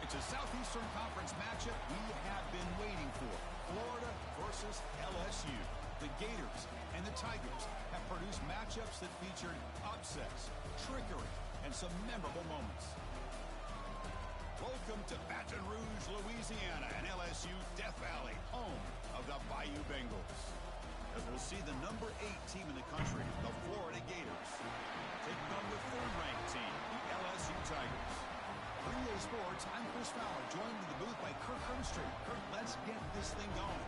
It's a Southeastern Conference matchup we have been waiting for. Florida versus LSU. The Gators and the Tigers have produced matchups that featured upsets, trickery, and some memorable moments. Welcome to Baton Rouge, Louisiana, and LSU Death Valley, home of the Bayou Bengals. As we'll see the number 8 team in the country, the Florida Gators, taking on the third-ranked team, the LSU Tigers. 3A Sports, I'm Chris Fowler, joined in the booth by Kirk Hermstreet. Kirk, let's get this thing going.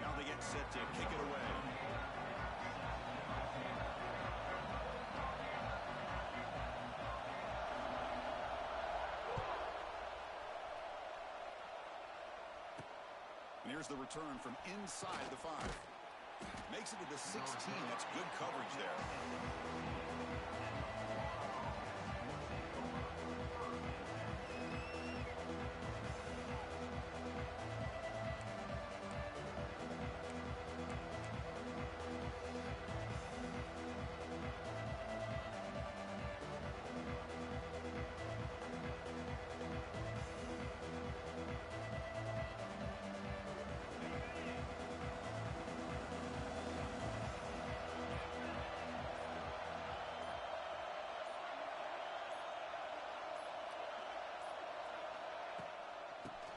Now they get set to kick it away. And here's the return from inside the 5. Makes it to the 16. That's good coverage there.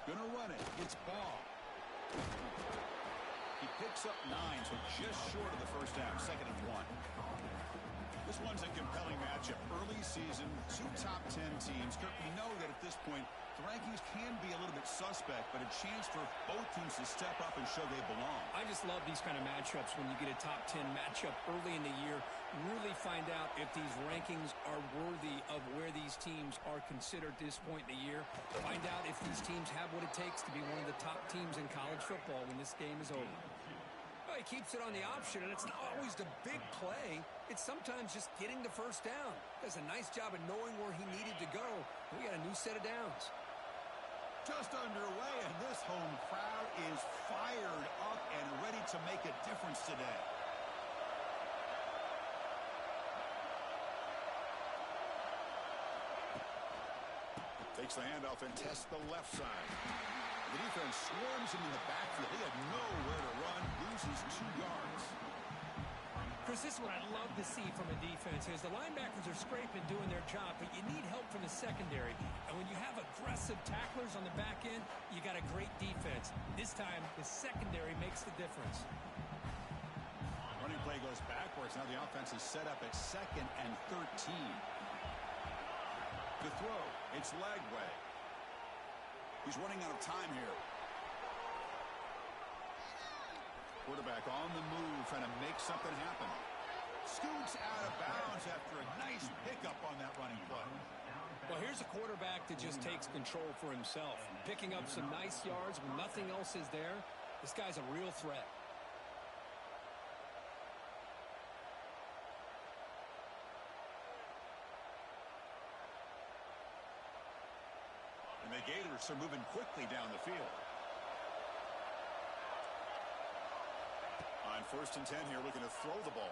Gonna run it. It's Ball. He picks up 9, so just short of the first down. 2nd and 1. This one's a compelling matchup. Early season, 2 top 10 teams. Kirk, we know that at this point, the rankings can be a little bit suspect, but a chance for both teams to step up and show they belong. I just love these kind of matchups when you get a top 10 matchup early in the year. Really find out if these rankings are worthy of where these teams are considered at this point in the year. Find out if these teams have what it takes to be one of the top teams in college football when this game is over. Well, he keeps it on the option, and it's not always the big play. It's sometimes just getting the first down. Does a nice job of knowing where he needed to go. We got a new set of downs. Just underway, and this home crowd is fired up and ready to make a difference today. Takes the handoff and tests the left side. The defense swarms him in the backfield. He had nowhere to run, loses 2 yards. Chris, this is what I love to see from a defense is the linebackers are scraping, doing their job, but you need help from the secondary. And when you have aggressive tacklers on the back end, you got a great defense. This time, the secondary makes the difference. Running play goes backwards. Now the offense is set up at 2nd and 13. The throw, it's Lagway. He's running out of time here. Quarterback on the move, trying to make something happen. Scoots out of bounds after a nice pickup on that running play. Well, here's a quarterback that just takes control for himself. Picking up some nice yards when nothing else is there. This guy's a real threat. And the Gators are moving quickly down the field. On 1st and 10 here, looking to throw the ball.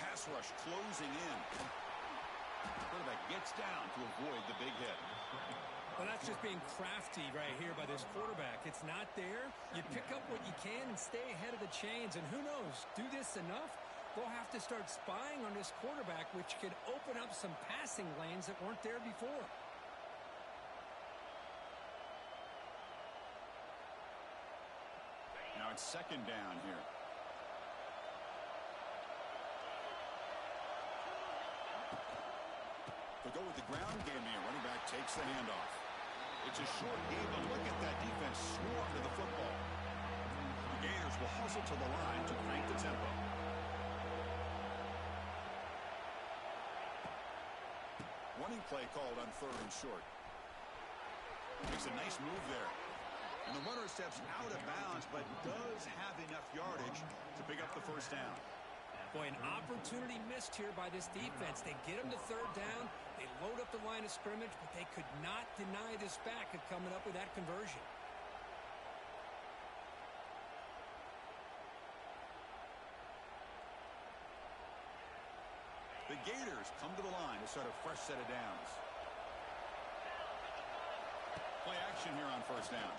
Pass rush closing in. Quarterback gets down to avoid the big hit. Well, that's just being crafty right here by this quarterback. It's not there. You pick up what you can and stay ahead of the chains. And who knows, do this enough, they'll have to start spying on this quarterback, which could open up some passing lanes that weren't there before. Now it's 2nd down here. They'll go with the ground game here. Running back takes the handoff. It's It's a short game, but look at that defense swarm to the football. The Gators will hustle to the line to crank the tempo. Running play called on 3rd and short. Makes a nice move there. And the runner steps out of bounds, but does have enough yardage to pick up the first down. Boy, an opportunity missed here by this defense. They get them to 3rd down. They load up the line of scrimmage, but they could not deny this back of coming up with that conversion. The Gators come to the line to start a fresh set of downs. Play action here on 1st down.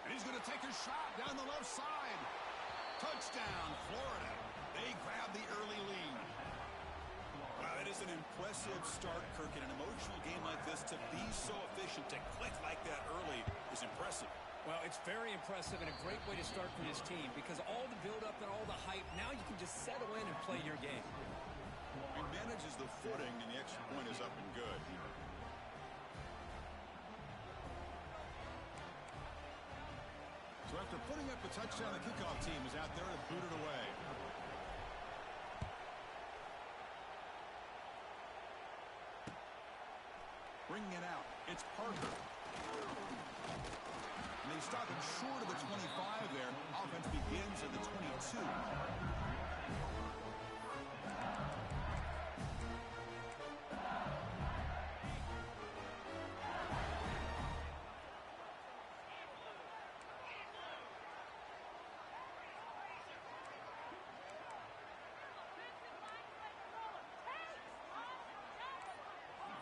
And he's going to take a shot down the left side. Touchdown, Florida. They grab the early lead. Wow, that is an impressive start, Kirk. In an emotional game like this, to be so efficient, to click like that early is impressive. Well, it's very impressive and a great way to start for this team because all the build-up and all the hype, now you can just settle in and play your game. He manages the footing, and the extra point is up and good. So after putting up a touchdown, the kickoff team is out there to boot it away. Bringing it out, it's Parker. And they stop it short of the 25 there. Offense begins at the 22.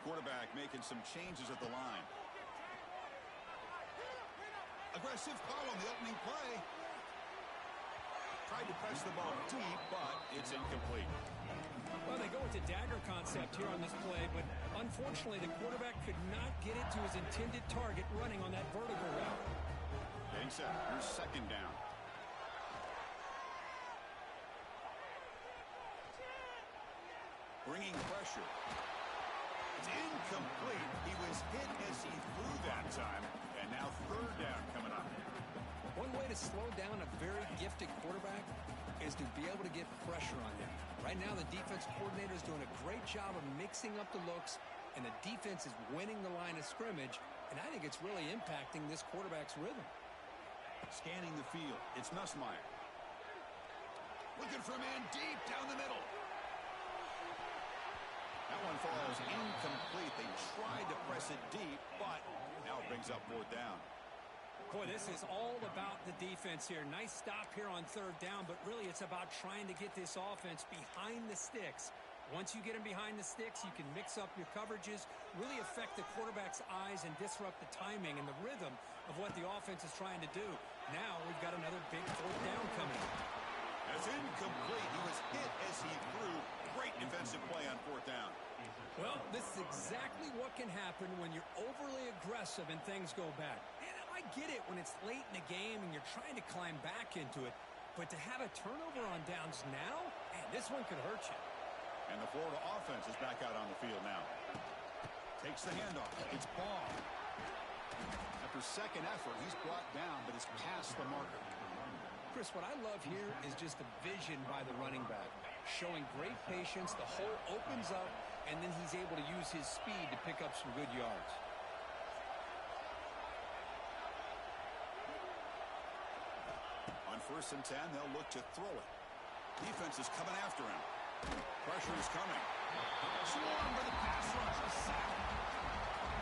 Quarterback making some changes at the line. Aggressive call on the opening play. Tried to press the ball deep, but it's incomplete. Well, they go with the dagger concept here on this play, but unfortunately the quarterback could not get it to his intended target running on that vertical route. Getting set. Here's 2nd down. Bringing pressure. It's incomplete. He was hit as he threw that time. And now 3rd down coming up. One way to slow down a very gifted quarterback is to be able to get pressure on him. Right now, the defense coordinator is doing a great job of mixing up the looks, and the defense is winning the line of scrimmage, and I think it's really impacting this quarterback's rhythm. Scanning the field. It's Nussmeier. Looking for a man deep down the middle. That one falls incomplete. They tried to press it deep, but now it brings up 4th down. Boy, this is all about the defense here. Nice stop here on 3rd down, but really it's about trying to get this offense behind the sticks. Once you get them behind the sticks, you can mix up your coverages, really affect the quarterback's eyes and disrupt the timing and the rhythm of what the offense is trying to do. Now we've got another big 4th down coming. That's incomplete. He was hit as he threw. Great defensive play on 4th down. Well, this is exactly what can happen when you're overly aggressive and things go bad. And I get it when it's late in the game and you're trying to climb back into it. But to have a turnover on downs now, man, this one could hurt you. And the Florida offense is back out on the field now. Takes the handoff. It's Ball. After 2nd effort, he's brought down, but it's past the marker. Chris, what I love here is just the vision by the running back. Showing great patience, the hole opens up, and then he's able to use his speed to pick up some good yards. On 1st and 10, they'll look to throw it. Defense is coming after him. Pressure is coming. Swarm for the pass rush. A sack.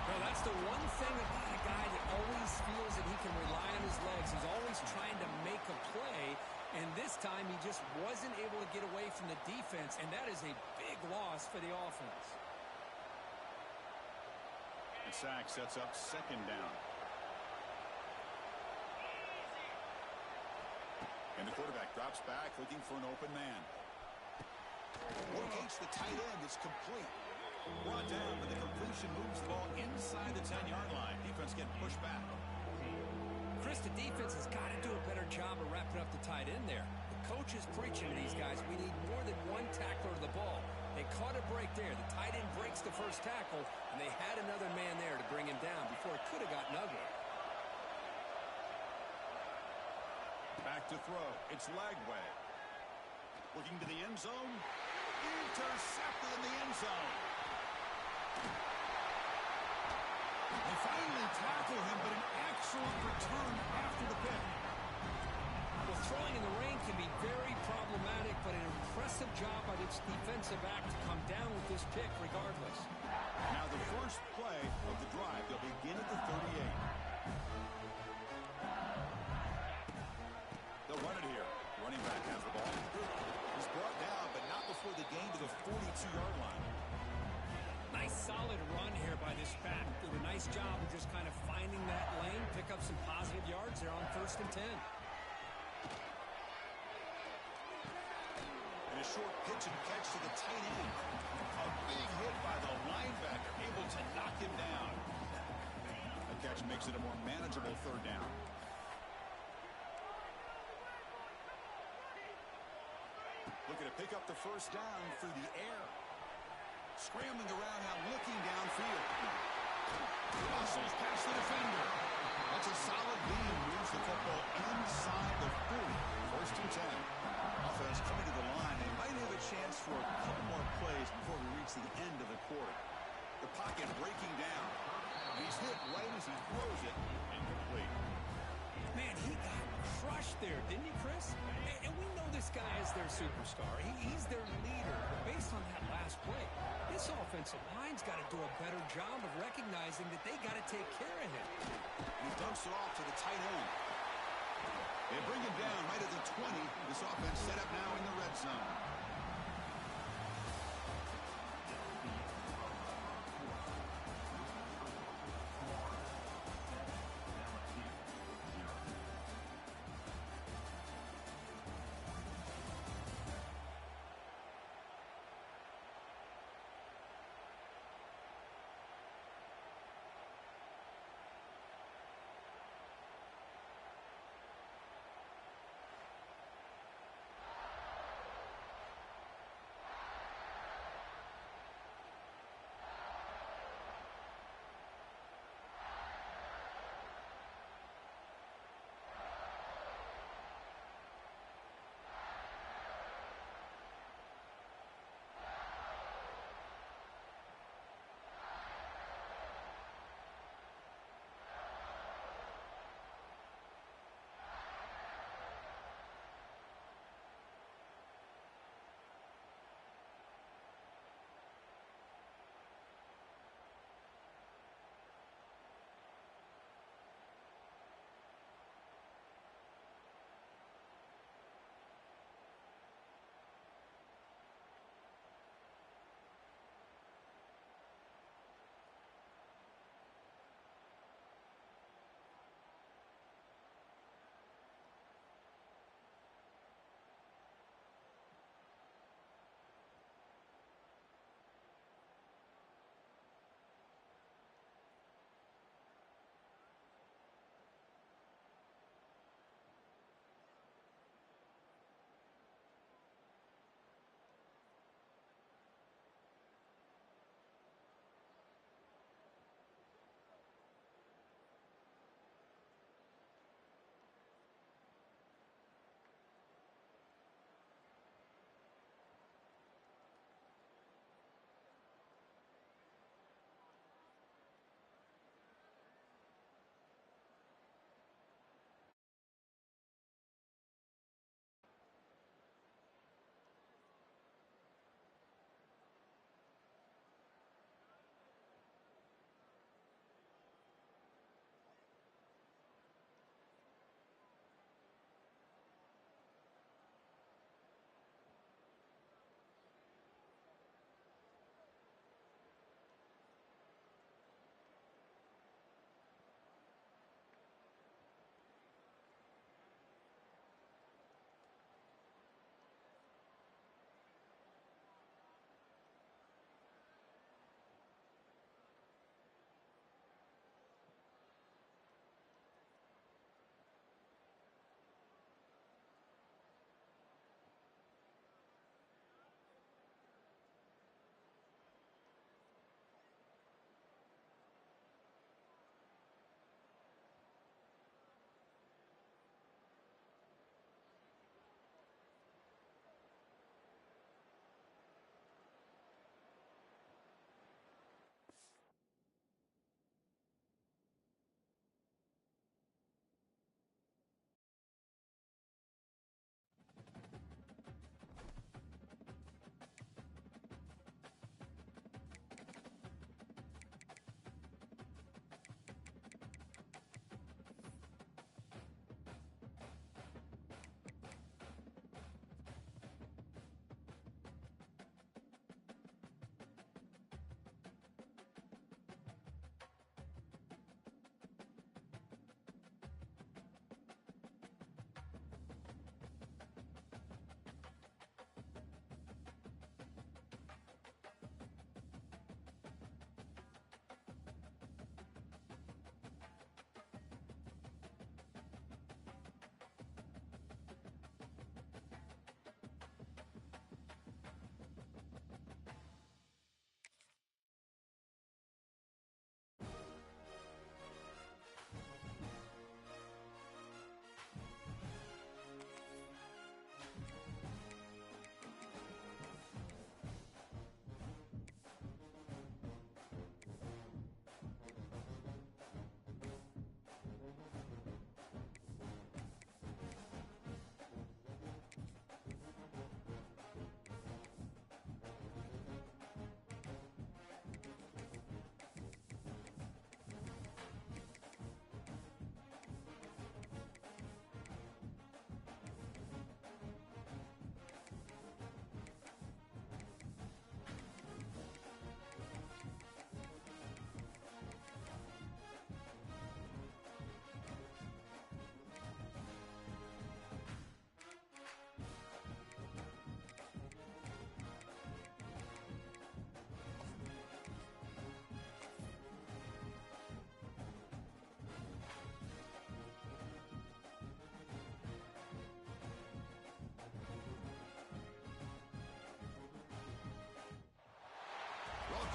Well, that's the one thing about a guy that always feels that he can rely on his legs. He's always trying to make a play, and this time he just wasn't able to get away from the defense, and that is a big loss for the offense. The sack sets up 2nd down. And the quarterback drops back looking for an open man. Locates the tight end. It's complete. Brought down, but the completion moves the ball inside the 10-yard line. Defense getting pushed back. Chris, the defense has got to do a better job of wrapping up the tight end there. The coach is preaching to these guys. We need more than one tackler to the ball. They caught a break there. The tight end breaks the first tackle, and they had another man there to bring him down. to throw. It's Lagway. Looking to the end zone. Intercepted in the end zone. They finally tackle him, but an excellent return after the pick. Well, throwing in the rain can be very problematic, but an impressive job by this defensive back to come down with this pick regardless. Now the first play of the drive. They'll begin at the 38. They'll run it here. Running back has the ball. He's brought down, but not before the gain to the 42-yard line. Nice solid run here by this back. Did a nice job of just kind of finding that lane, pick up some positive yards there on 1st and 10. And a short pitch and catch to the tight end. A big hit by the linebacker, able to knock him down. The catch makes it a more manageable 3rd down. Looking to pick up the 1st down through the air. Scrambling around now, looking downfield. Muscles past the defender. That's a solid lead. Moves the football inside the 40. 1st and 10. Offense coming to the line. They might have a chance for a couple more plays before we reach the end of the quarter. The pocket breaking down. He's hit right as he throws it. Incomplete. Man, he got crushed there, didn't he, Chris? And we know this guy is their superstar. He's their leader. But based on that last play, this offensive line's got to do a better job of recognizing that they got to take care of him. He dumps it off to the tight end. They bring him down right at the 20. This offense set up now in the red zone.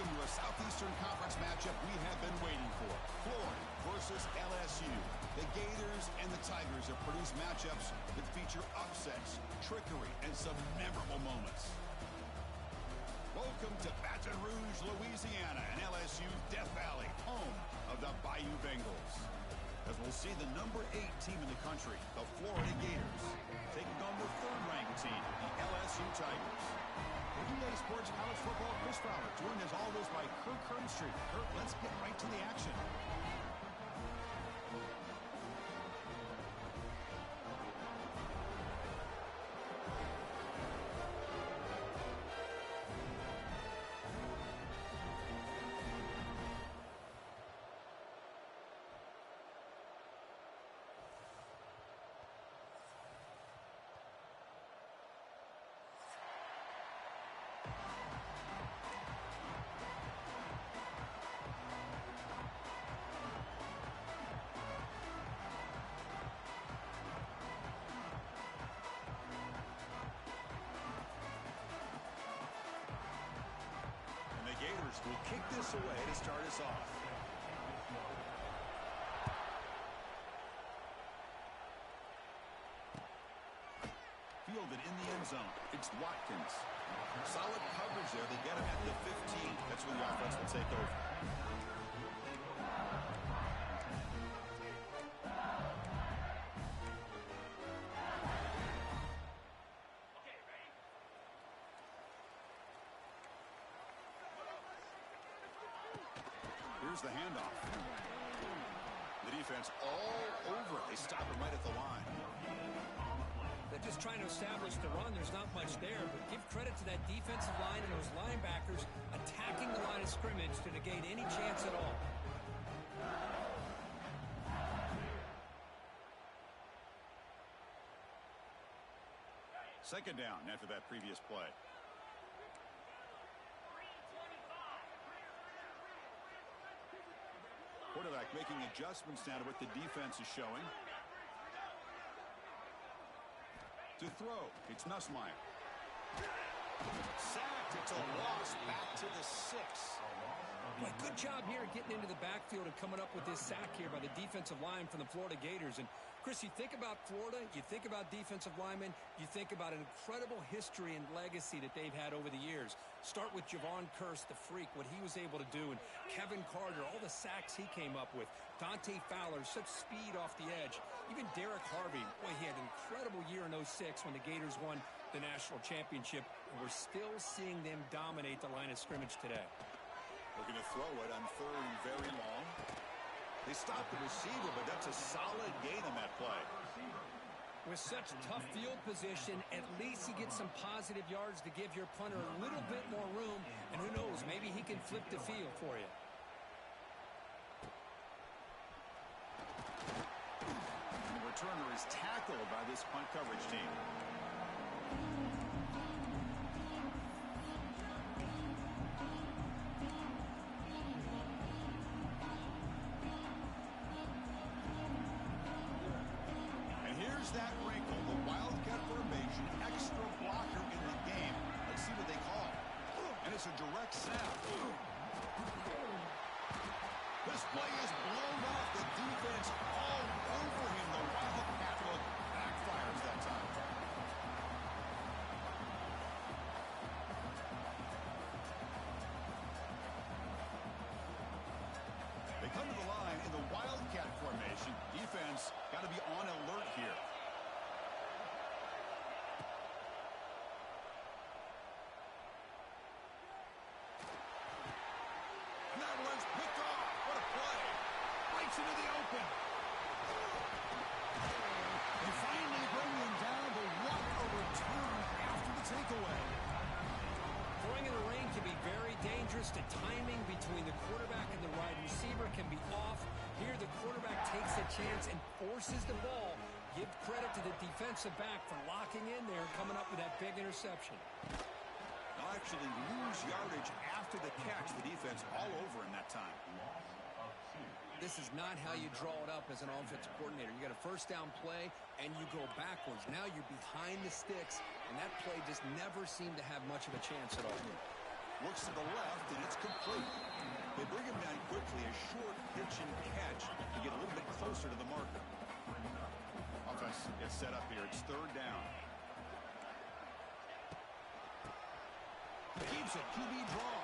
Welcome to a Southeastern Conference matchup we have been waiting for. Florida versus LSU. The Gators and the Tigers have produced matchups that feature upsets, trickery, and some memorable moments. Welcome to Baton Rouge, Louisiana, and LSU Death Valley, home of the Bayou Bengals. As we'll see the number 8 team in the country, the Florida Gators, taking on the third-ranked team, the LSU Tigers. Everyday Sports College Football, Chris Fowler, joined as always by Kirk Herbstreit. Kirk, let's get right to the action. Gators will kick this away to start us off. Fielded in the end zone. It's Watkins. Solid coverage there. They get him at the 15. That's when the offense will take over. Here's the handoff. The defense all over it. They stop him right at the line. They're just trying to establish the run. There's not much there, but give credit to that defensive line and those linebackers attacking the line of scrimmage to negate any chance at all. Second down after that previous play. Quarterback making adjustments now to what the defense is showing. To throw, it's Nussmeier. Sacked, it's a loss back to the 6. Boy, good job here getting into the backfield and coming up with this sack here by the defensive line from the Florida Gators. And Chris, you think about Florida, you think about defensive linemen, you think about an incredible history and legacy that they've had over the years. Start with Javon Kearse, the freak, what he was able to do, and Kevin Carter, all the sacks he came up with. Dante Fowler, such speed off the edge. Even Derek Harvey, boy, he had an incredible year in 06 when the Gators won the national championship, and we're still seeing them dominate the line of scrimmage today. Looking to throw it on third and very long. They stopped the receiver, but that's a solid gain on that play. With such tough field position, at least he gets some positive yards to give your punter a little bit more room, and who knows, maybe he can flip the field for you. And the returner is tackled by this punt coverage team. That wrinkle, the Wildcat formation, extra blocker in the game. Let's see what they call. And it's a direct snap. This play is blown off. The defense all over him. The Wildcat look backfires that time. They come to the line in the Wildcat formation. Defense got to be on alert here. Into the open. They finally bring him down, but what a return after the takeaway. Throwing in the rain can be very dangerous. The timing between the quarterback and the wide receiver can be off. Here the quarterback takes a chance and forces the ball. Give credit to the defensive back for locking in there and coming up with that big interception. They'll actually lose yardage after the catch. The defense all over him that time. This is not how you draw it up as an offensive coordinator. You got a first down play, and you go backwards. Now you're behind the sticks, and that play just never seemed to have much of a chance at all. Looks to the left, and it's complete. They bring him down quickly, a short pitch and catch to get a little bit closer to the marker. Offense gets set up here. It's third down. Keeps it, QB draw.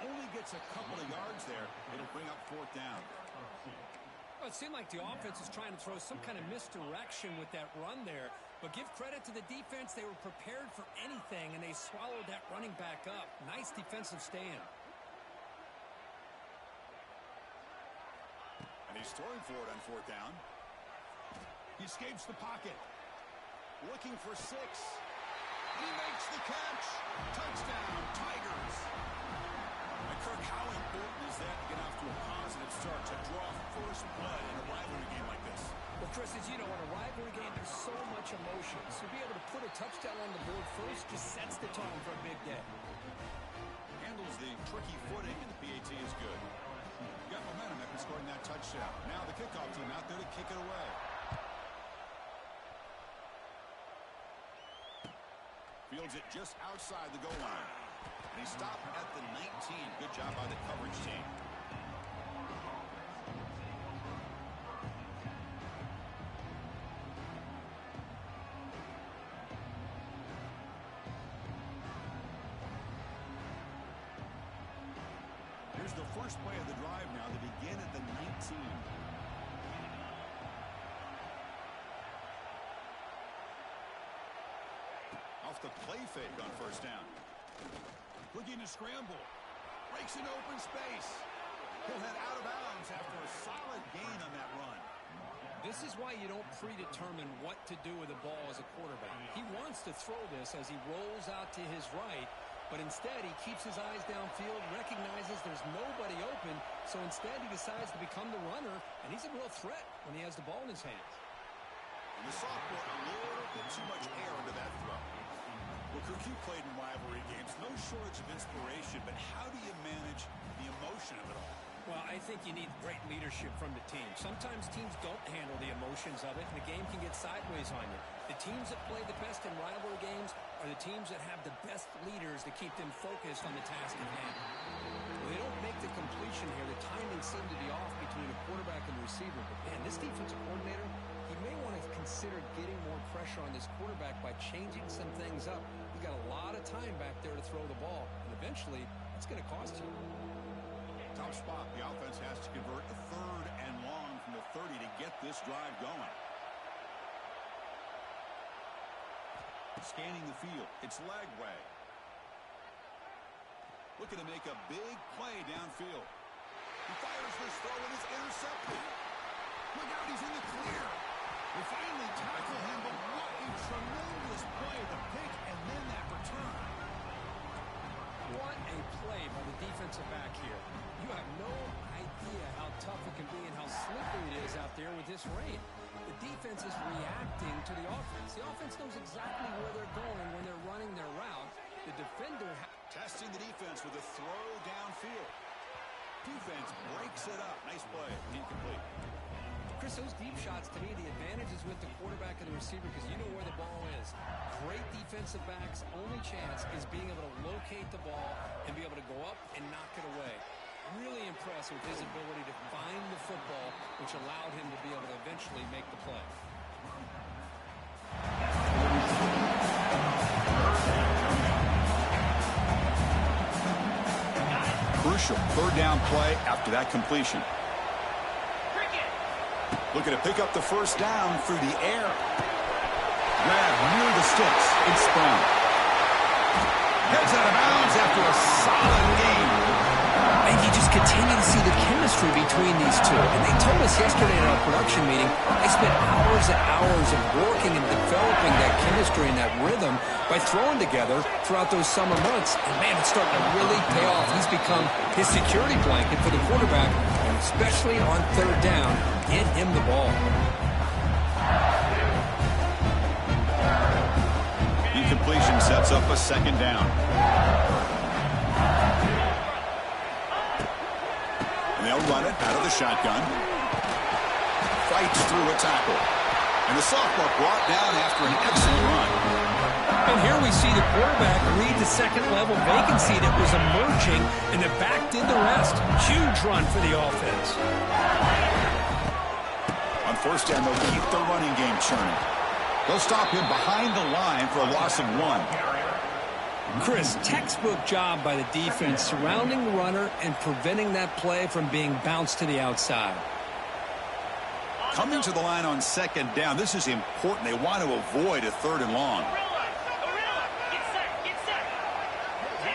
Only gets a couple of yards there. It'll bring up fourth down. Well, it seemed like the offense was trying to throw some kind of misdirection with that run there. But give credit to the defense. They were prepared for anything, and they swallowed that running back up. Nice defensive stand. And he's throwing for it on fourth down. He escapes the pocket. Looking for 6. He makes the catch. Touchdown, Tigers. And Kirk, how important is that to get off to a positive start, to draw first blood in a rivalry game like this? Well, Chris, as you know, in a rivalry game, there's so much emotion. So to be able to put a touchdown on the board first just sets the tone for a big day. Handles the tricky footing, and the PAT is good. Got momentum after scoring that touchdown. Now the kickoff team out there to kick it away. Fields it just outside the goal line. And he stopped at the 19. Good job by the coverage team. Here's the first play of the drive now. They begin at the 19. Off the play fake on first down. Looking to scramble. Breaks an open space. He'll head out of bounds after a solid gain on that run. This is why you don't predetermine what to do with the ball as a quarterback. He wants to throw this as he rolls out to his right, but instead he keeps his eyes downfield, recognizes there's nobody open, so instead he decides to become the runner, and he's a real threat when he has the ball in his hands. And the sophomore, a little bit too much air into that throw. Well, Kirk, you played in rivalry games. No shortage of inspiration, but how do you manage the emotion of it all? Well, I think you need great leadership from the team. Sometimes teams don't handle the emotions of it, and the game can get sideways on you. The teams that play the best in rivalry games are the teams that have the best leaders to keep them focused on the task at hand. Well, they don't make the completion here. The timing seemed to be off between the quarterback and the receiver. But, man, this defensive coordinator, he may want to consider getting more pressure on this quarterback by changing some things up. He's got a lot of time back there to throw the ball, and eventually it's going to cost you. Top spot. The offense has to convert a third and long from the 30 to get this drive going. Scanning the field. It's leg way. Looking to make a big play downfield. He fires this throw and it's intercepted. Look out, he's in the clear. They finally tackle him, but what a tremendous play. The pick and then that return. What a play by the defensive back here. You have no idea how tough it can be and how slippery it is out there with this rain. The defense is reacting to the offense. The offense knows exactly where they're going when they're running their route. The defender testing the defense with a throw downfield. Defense breaks it up. Nice play. Incomplete. Chris, those deep shots, to me, the advantage is with the quarterback and the receiver because you know where the ball is. Great defensive backs' only chance is being able to locate the ball and be able to go up and knock it away. Really impressed with his ability to find the football, which allowed him to be able to eventually make the play. Crucial third down play after that completion. Looking to pick up the first down through the air. Grab near the sticks. It's Brown. Heads out of bounds after a solid game. And you just continue to see the chemistry between these two. And they told us yesterday in our production meeting, they spent hours and hours of working and developing that chemistry and that rhythm by throwing together throughout those summer months. And, man, it's starting to really pay off. He's become his security blanket for the quarterback, and especially on third down, get him the ball. Incompletion sets up a second down. And they'll run it out of the shotgun. Fights through a tackle. And the sophomore brought down after an excellent run. And here we see the quarterback read the second-level vacancy that was emerging, and the back did the rest. Huge run for the offense. On first down, they'll keep the running game churning. They'll stop him behind the line for a loss of 1. Chris, textbook job by the defense surrounding the runner and preventing that play from being bounced to the outside. Coming to the line on second down, this is important. They want to avoid a 3rd and long.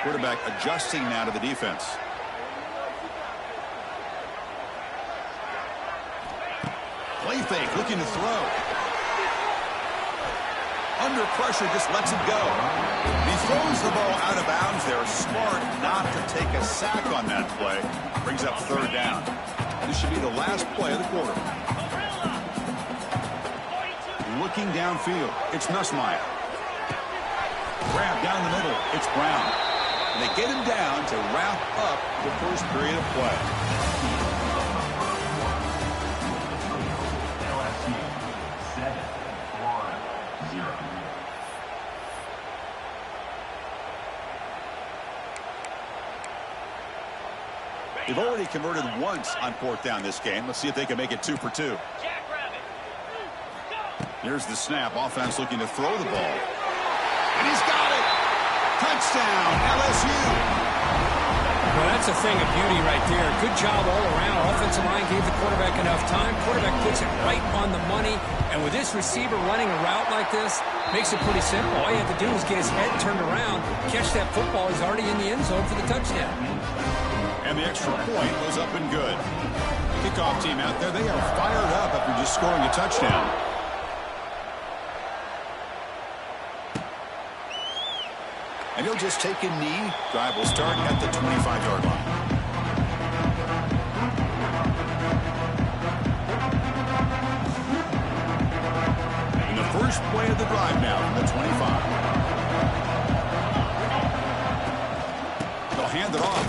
Quarterback adjusting now to the defense. Play fake, looking to throw. Under pressure, just lets it go. He throws the ball out of bounds there. Smart not to take a sack on that play. Brings up 3rd down. This should be the last play of the quarter. Looking downfield, it's Nussmeier. Grab down the middle, it's Brown. And they get him down to wrap up the first period of play. LSU 7-0. They've already converted once on 4th down this game. Let's see if they can make it 2 for 2. Here's the snap. Offense looking to throw the ball. And he's got it. Touchdown, LSU. Well, that's a thing of beauty right there. Good job all around. Offensive line gave the quarterback enough time. Quarterback puts it right on the money. And with this receiver running a route like this, makes it pretty simple. All you have to do is get his head turned around, catch that football. He's already in the end zone for the touchdown. And the extra point was up and good. Kickoff team out there, they are fired up after just scoring a touchdown. And he'll just take a knee. Drive will start at the 25-yard line. And the first play of the drive now from the 25. They'll hand it off.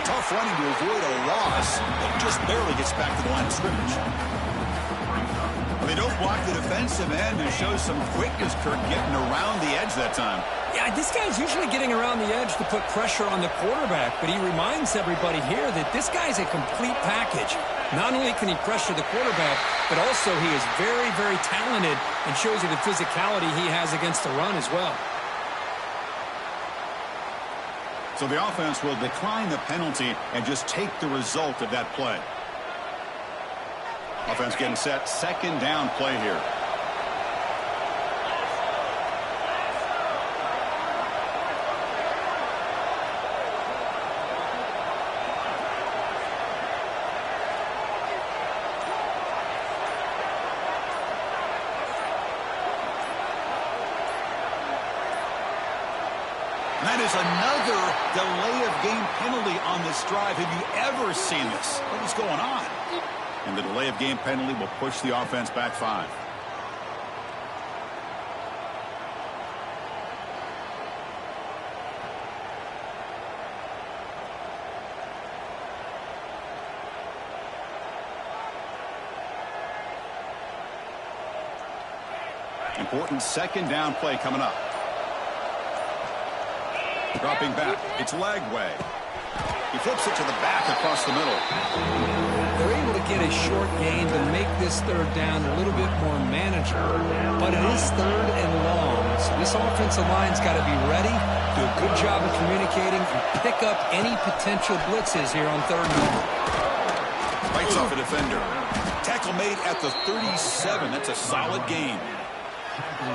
Tough running to avoid a loss. But just barely gets back to the line of scrimmage. They don't block the defensive end and show some quickness, Kirk, getting around the edge that time. Yeah, this guy's usually getting around the edge to put pressure on the quarterback, but he reminds everybody here that this guy's a complete package. Not only can he pressure the quarterback, but also he is very, very talented and shows you the physicality he has against the run as well. So the offense will decline the penalty and just take the result of that play. Offense getting set, second down play here. That is another delay of game penalty on this drive. Have you ever seen this? What is going on? And the delay of game penalty will push the offense back 5. Important second down play coming up. Dropping back. It's Lagway. He flips it to the back across the middle. They're able to get a short gain to make this third down a little bit more manageable. But it is third and long. So this offensive line's got to be ready, do a good job of communicating, and pick up any potential blitzes here on third and long. Bites off a defender. Tackle made at the 37. That's a solid gain.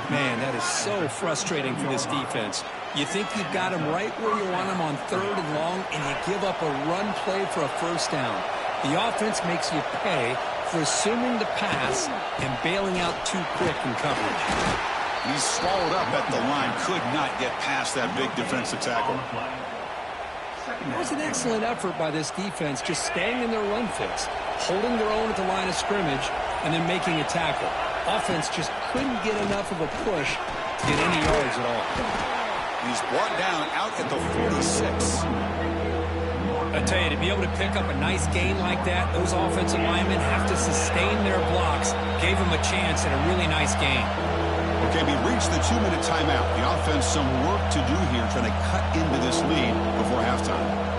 Man, that is so frustrating for this defense. You think you've got them right where you want them on third and long, and you give up a run play for a first down. The offense makes you pay for assuming the pass and bailing out too quick in coverage. He's swallowed up at the line. Could not get past that big defensive tackle. It was an excellent effort by this defense, just staying in their run fits, holding their own at the line of scrimmage, and then making a tackle. Offense just couldn't get enough of a push to get any yards at all. He's brought down out at the 46. I tell you, to be able to pick up a nice gain like that, those offensive linemen have to sustain their blocks. Gave them a chance and a really nice gain. Okay, we reached the 2-minute timeout. The offense some work to do here trying to cut into this lead before halftime.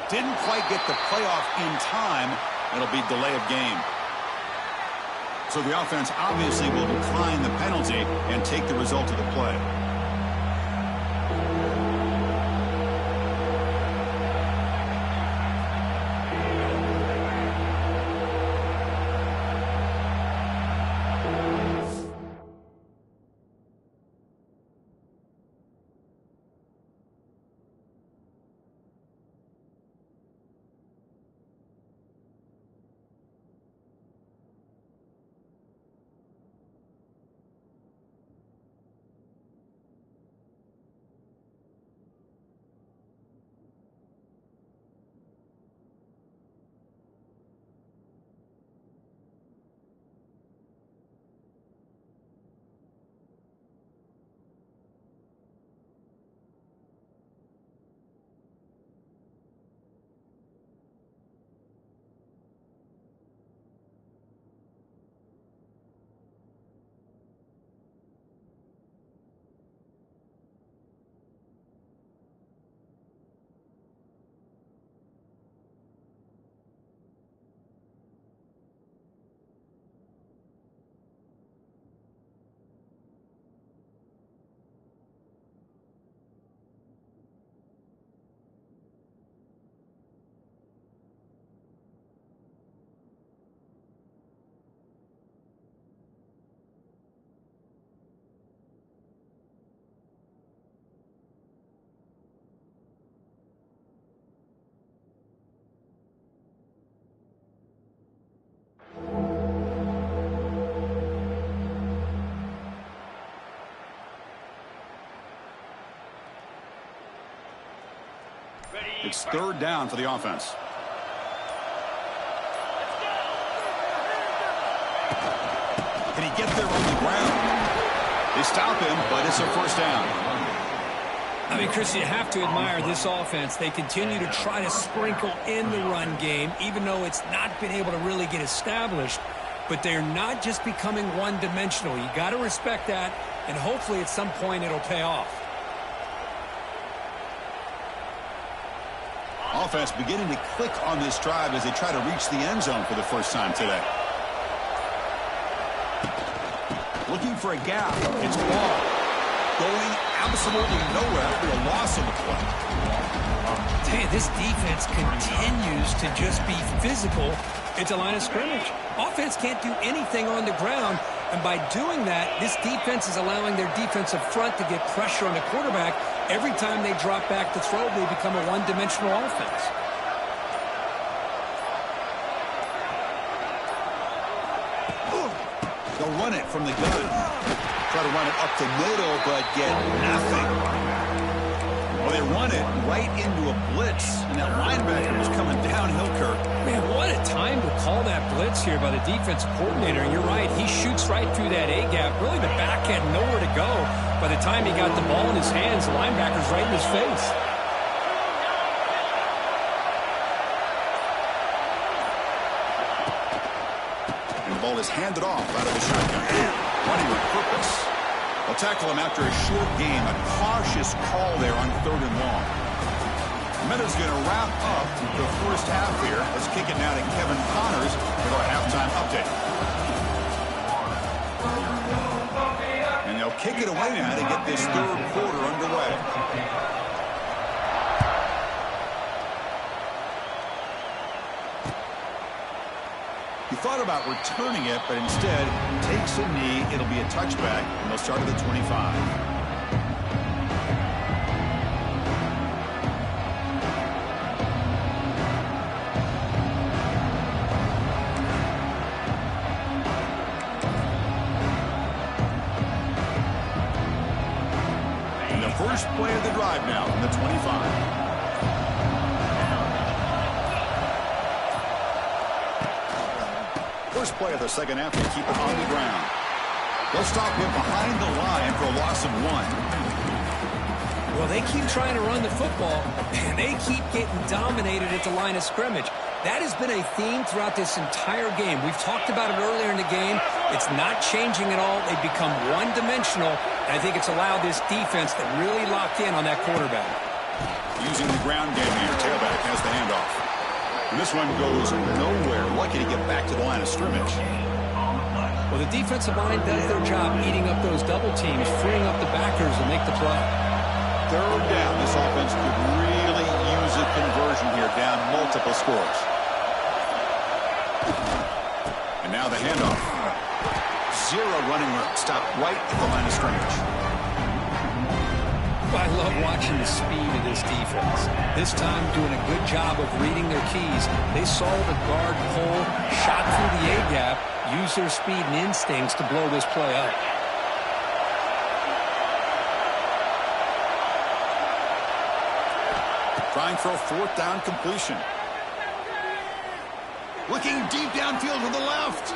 Didn't quite get the playoff in time. It'll be delay of game. So the offense obviously will decline the penalty and take the result of the play. It's third down for the offense. Can he get there on the ground? They stop him, but it's a first down. I mean, Chris, you have to admire this offense. They continue to try to sprinkle in the run game, even though it's not been able to really get established. But they're not just becoming one-dimensional. You got to respect that, and hopefully at some point it'll pay off. Offense beginning to click on this drive as they try to reach the end zone for the first time today. Looking for a gap. It's ball. Going absolutely nowhere. It'll be a loss of the play. Hey, this defense continues to just be physical at the line of scrimmage. Offense can't do anything on the ground, and by doing that, this defense is allowing their defensive front to get pressure on the quarterback. Every time they drop back to throw, they become a one-dimensional offense. They'll run it from the gun. Try to run it up the middle, but get nothing. Well, they run it right into a blitz, and that linebacker was coming downhill, Kirk. Man, what a time to call that blitz here by the defensive coordinator. And you're right, he shoots right through that A-gap. Really, the back had nowhere to go. By the time he got the ball in his hands, the linebacker's right in his face. And the ball is handed off out of the shotgun. Running with purpose. They'll tackle him after a short game. A cautious call there on 3rd and long. Meadows going to wrap up the first half here. Let's kick it now to Kevin Connors with our halftime update. And they'll kick it away now to get this third quarter underway. He thought about returning it, but instead takes a knee. It'll be a touchback, and they'll start at the 25. first play of the drive now from the 25. First play of the second half to keep it on the ground. They'll stop him behind the line for a loss of 1. Well, they keep trying to run the football, and they keep getting dominated at the line of scrimmage. That has been a theme throughout this entire game. We've talked about it earlier in the game. It's not changing at all. They've become one-dimensional, and I think it's allowed this defense to really lock in on that quarterback. Using the ground game here, tailback has the handoff. And this one goes nowhere. Lucky to get back to the line of scrimmage. Well, the defensive line does their job eating up those double teams, freeing up the backers to make the play. Third down. This offense could really use a conversion here, down multiple scores. And now the handoff. Zero running room. Stop right at the line of scrimmage. I love watching the speed of this defense. This time doing a good job of reading their keys. They saw the guard pull, shot through the A-gap, used their speed and instincts to blow this play up. Trying for a fourth down completion. Looking deep downfield to the left.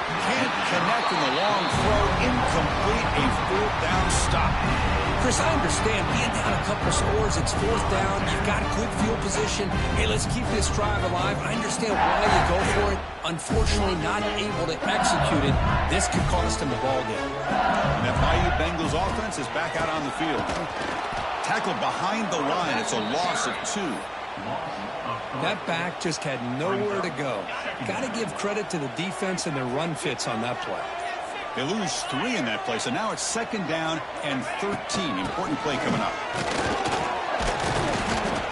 Can't connect in the long throw. Incomplete. A fourth down stop. Chris, I understand being down a couple scores, it's fourth down, you've got good field position. Hey, let's keep this drive alive. I understand why you go for it. Unfortunately, not able to execute it. This could cost him the ball game. And that Bayou Bengals offense is back out on the field. Tackled behind the line. It's a loss of 2. That back just had nowhere to go. Got to give credit to the defense and their run fits on that play. They lose 3 in that play, so now it's second down and 13. Important play coming up.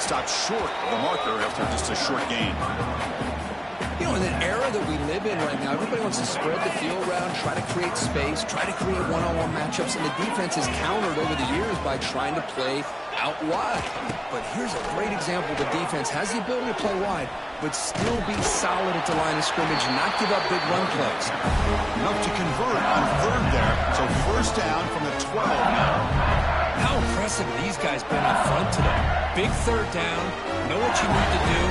Stopped short of the marker after just a short gain. You know, in an era that we live in right now, everybody wants to spread the field around, try to create space, try to create one-on-one matchups, and the defense has countered over the years by trying to play out wide. But here's a great example. The defense has the ability to play wide, but still be solid at the line of scrimmage and not give up big run plays. Enough to convert on third there, so first down from the 12 now. How impressive have these guys been up front today? Big third down, know what you need to do,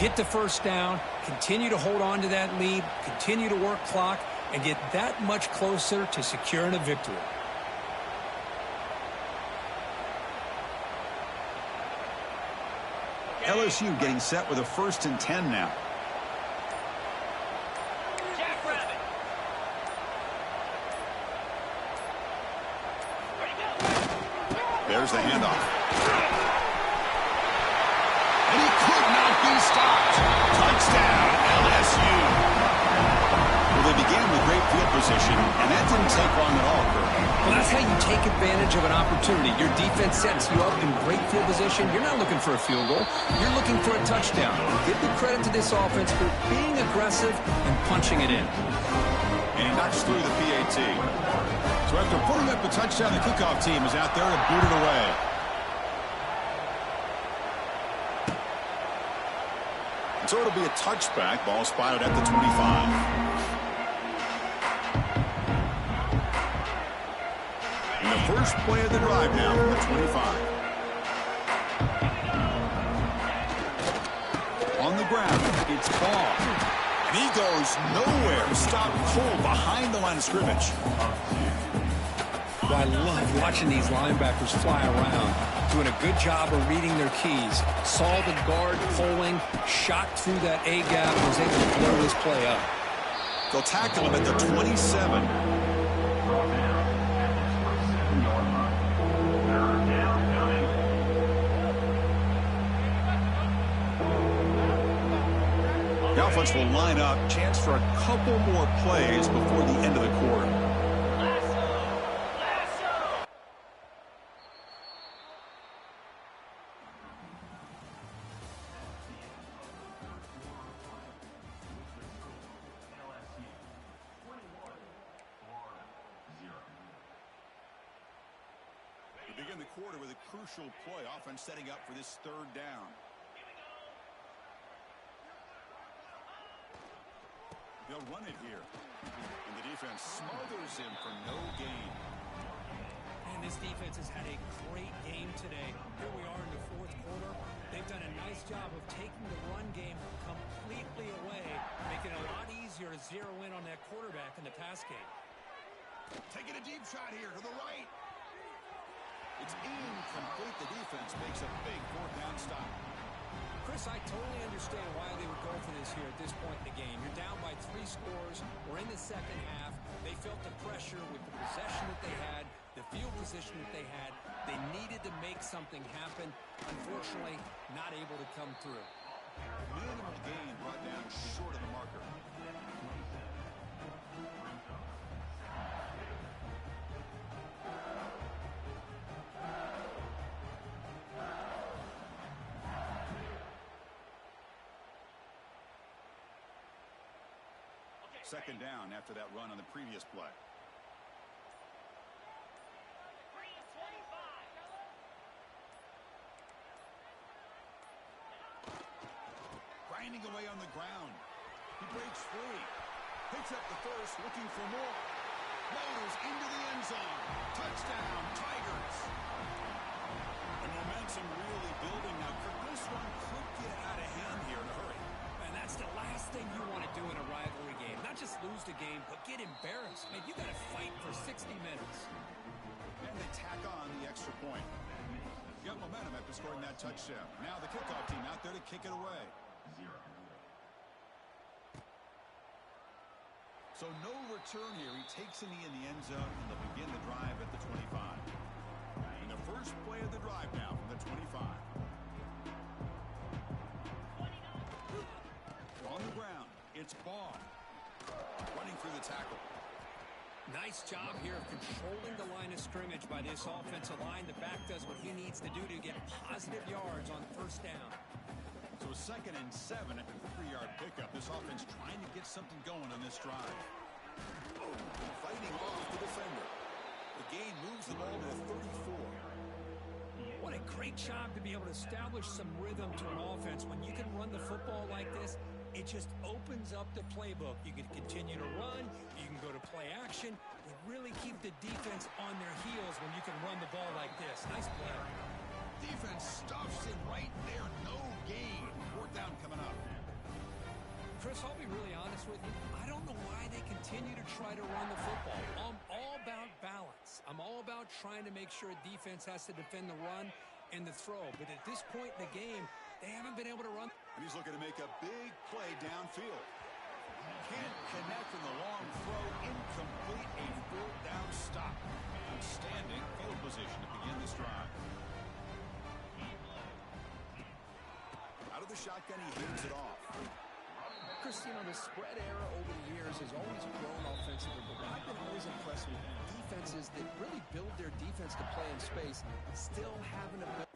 get the first down, continue to hold on to that lead, continue to work clock, and get that much closer to securing a victory. LSU getting set with a 1st and 10 now. There's the handoff. And he could not be stopped. Touchdown, LSU. Well, they began with great field position, and that didn't take long at all, Kurt. Well, that's how you take advantage of an opportunity. Your defense sets you up in great field position. You're not looking for a field goal. You're looking for a touchdown. Give the credit to this offense for being aggressive and punching it in. And he knocks through the PAT. So after putting up the touchdown, the kickoff team is out there to boot it away. And so it'll be a touchback. Ball spotted at the 25. And the first play of the drive now from the 25. On the ground, it's Ball. And he goes nowhere. Stopped cold behind the line of scrimmage. Well, I love watching these linebackers fly around, doing a good job of reading their keys. Saw the guard pulling, shot through that A-gap, and was able to blow this play up. They'll tackle him at the 27. The offense will line up. Chance for a couple more plays before the end of the quarter. We begin the quarter with a crucial play. Offense setting up for this third down. They'll run it here. And the defense smothers him for no gain. And And this defense has had a great game today. Here we are in the fourth quarter. They've done a nice job of taking the run game completely away, making it a lot easier to zero in on that quarterback in the pass game. Taking a deep shot here to the right. It's incomplete. The defense makes a big fourth down stop. Chris, I totally understand why they would go for this here at this point in the game. You're down by 3 scores. We're in the second half. They felt the pressure with the possession that they had, the field position that they had. They needed to make something happen. Unfortunately, not able to come through. Minimal gain brought down short of the marker. Second down after that run on the previous play. Grinding away on the ground. He breaks free. Picks up the first, looking for more. Motors into the end zone. Touchdown, Tigers. The momentum really building now. This one could get out of hand here in a hurry. And that's the last thing you want to do in a rivalry game. Not just lose the game, but get embarrassed. Man, you got to fight for 60 minutes. And they tack on the extra point. Got momentum after scoring that touchdown. Now the kickoff team out there to kick it away. So no return here. He takes in the end zone, and they'll begin the drive at the 25. And the first play of the drive now from the 25. On the ground, it's Ball. Running through the tackle. Nice job here of controlling the line of scrimmage by this offensive line. The back does what he needs to do to get positive yards on first down. So a 2nd and 7 after the 3-yard pickup. This offense trying to get something going on this drive. Fighting off the defender. The gain moves the ball to the 34. What a great job to be able to establish some rhythm to an offense. When you can run the football like this, it just opens up the playbook. You can continue to run. You can go to play action. You really keep the defense on their heels when you can run the ball like this. Nice play. Defense stuffs it right there. No gain. Fourth down coming up. Chris, I'll be really honest with you. I don't know why they continue to try to run the football. I'm all about balance. I'm all about trying to make sure defense has to defend the run and the throw. But at this point in the game, they haven't been able to run. And he's looking to make a big play downfield. Can't connect in the long throw. Incomplete. A fourth down stop. Outstanding field position to begin this drive. Out of the shotgun, he hands it off. Chris, you know, the spread era over the years has always grown offensively, but what I've been always impressed with defenses that really build their defense to play in space still have an ability.